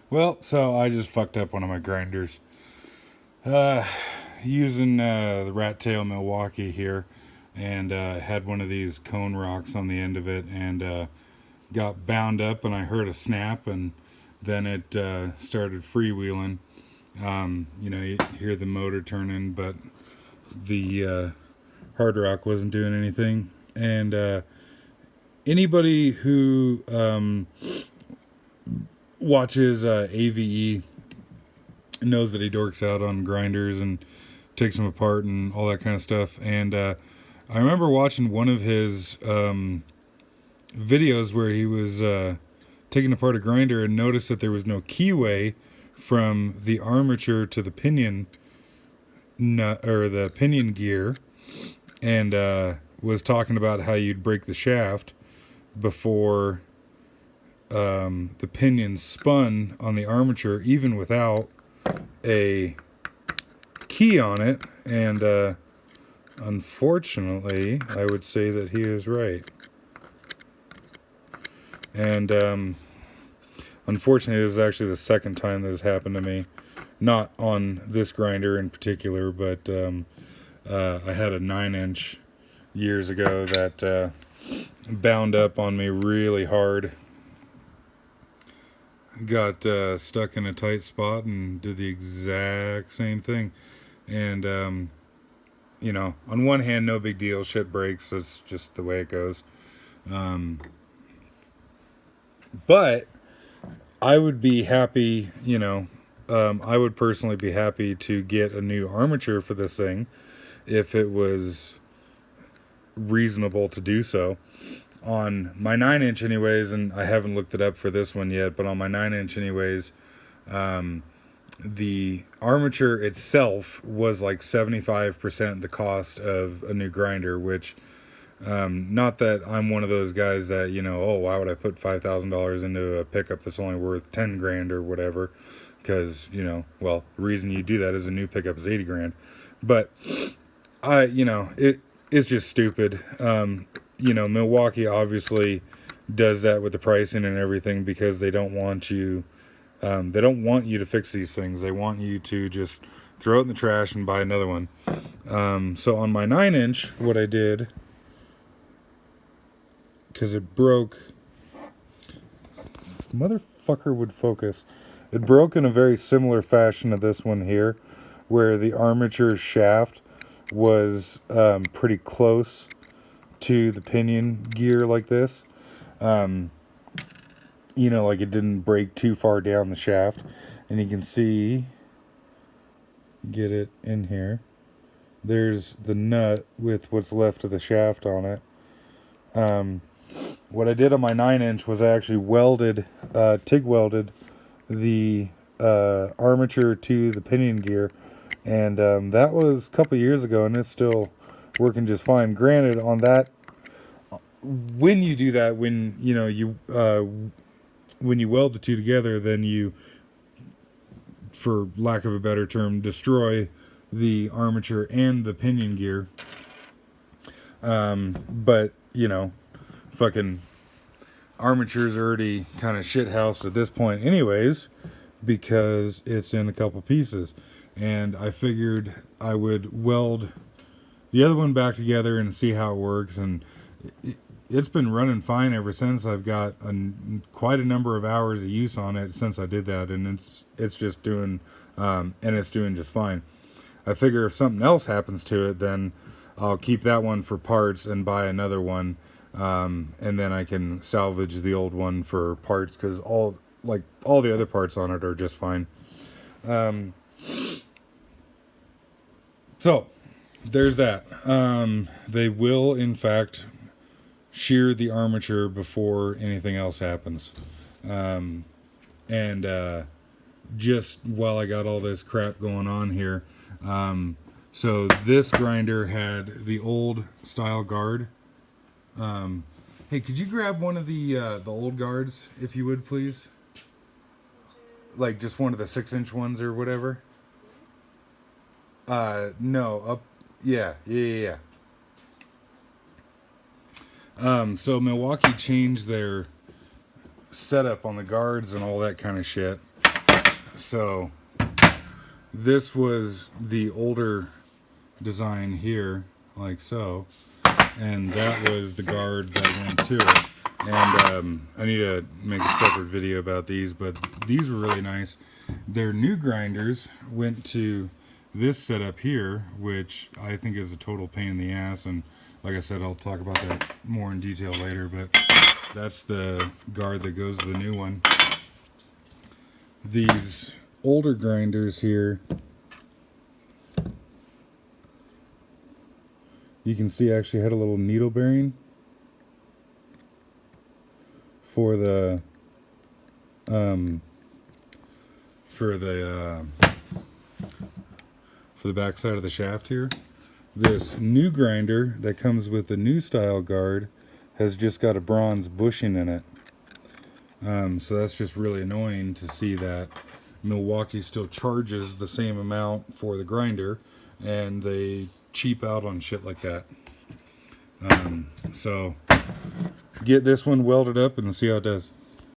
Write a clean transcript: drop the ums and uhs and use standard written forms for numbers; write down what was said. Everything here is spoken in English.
Well, so I just fucked up one of my grinders. Uh, Using the rat tail Milwaukee here, and had one of these cone rocks on the end of it, and got bound up, and I heard a snap, and then it started freewheeling. You hear the motor turning, but the hard rock wasn't doing anything. And anybody who watches AVE knows that he dorks out on grinders and takes them apart and all that kind of stuff. And I remember watching one of his videos where he was taking apart a grinder and noticed that there was no keyway from the armature to the pinion nut or the pinion gear, and was talking about how you'd break the shaft before the pinion spun on the armature, even without a key on it. And unfortunately, I would say that he is right. And unfortunately, this is actually the second time this has happened to me. Not on this grinder in particular, but I had a 9-inch years ago that bound up on me really hard. Got stuck in a tight spot and did the exact same thing. And, on one hand, no big deal. Shit breaks. That's just the way it goes. But I would be happy, I would personally be happy to get a new armature for this thing if it was reasonable to do so. On my 9-inch anyways, and I haven't looked it up for this one yet, but on my 9-inch anyways, the armature itself was like 75% the cost of a new grinder, which, not that I'm one of those guys that, oh, why would I put $5,000 into a pickup that's only worth 10 grand or whatever? Because, the reason you do that is a new pickup is 80 grand. But it's just stupid. Milwaukee obviously does that with the pricing and everything because they don't want you to fix these things. They want you to just throw it in the trash and buy another one. So on my 9-inch, what I did, because it broke, if the motherfucker would focus, it broke in a very similar fashion to this one here, where the armature shaft was pretty close to the pinion gear like this. Like it didn't break too far down the shaft. And you can see, get it in here, there's the nut with what's left of the shaft on it. What I did on my 9-inch was I actually TIG welded the armature to the pinion gear. And that was a couple years ago, and it's still working just fine. Granted, on that, when you do that, when you weld the two together, then you, for lack of a better term, destroy the armature and the pinion gear. But fucking armature's already kind of shithoused at this point, anyways, because it's in a couple pieces. And I figured I would weld the other one back together and see how it works. And it's been running fine ever since. I've got quite a number of hours of use on it since I did that, and it's just doing it's doing just fine. I figure if something else happens to it, then I'll keep that one for parts and buy another one, and then I can salvage the old one for parts because all the other parts on it are just fine. So there's that. They will, in fact, shear the armature before anything else happens. Just while I got all this crap going on here, so this grinder had the old style guard. Hey, could you grab one of the old guards, if you would, please? Like just one of the 6-inch ones or whatever. No, up. Yeah. So Milwaukee changed their setup on the guards and all that kind of shit. So this was the older design here, like so, and that was the guard that went to it. And I need to make a separate video about these, but these were really nice. Their new grinders went to this setup here, which I think is a total pain in the ass, and like I said, I'll talk about that more in detail later, but that's the guard that goes to the new one. These older grinders here, you can see actually had a little needle bearing for the back side of the shaft here. This new grinder that comes with the new style guard has just got a bronze bushing in it. So that's just really annoying to see that Milwaukee still charges the same amount for the grinder, and they cheap out on shit like that. So get this one welded up and see how it does.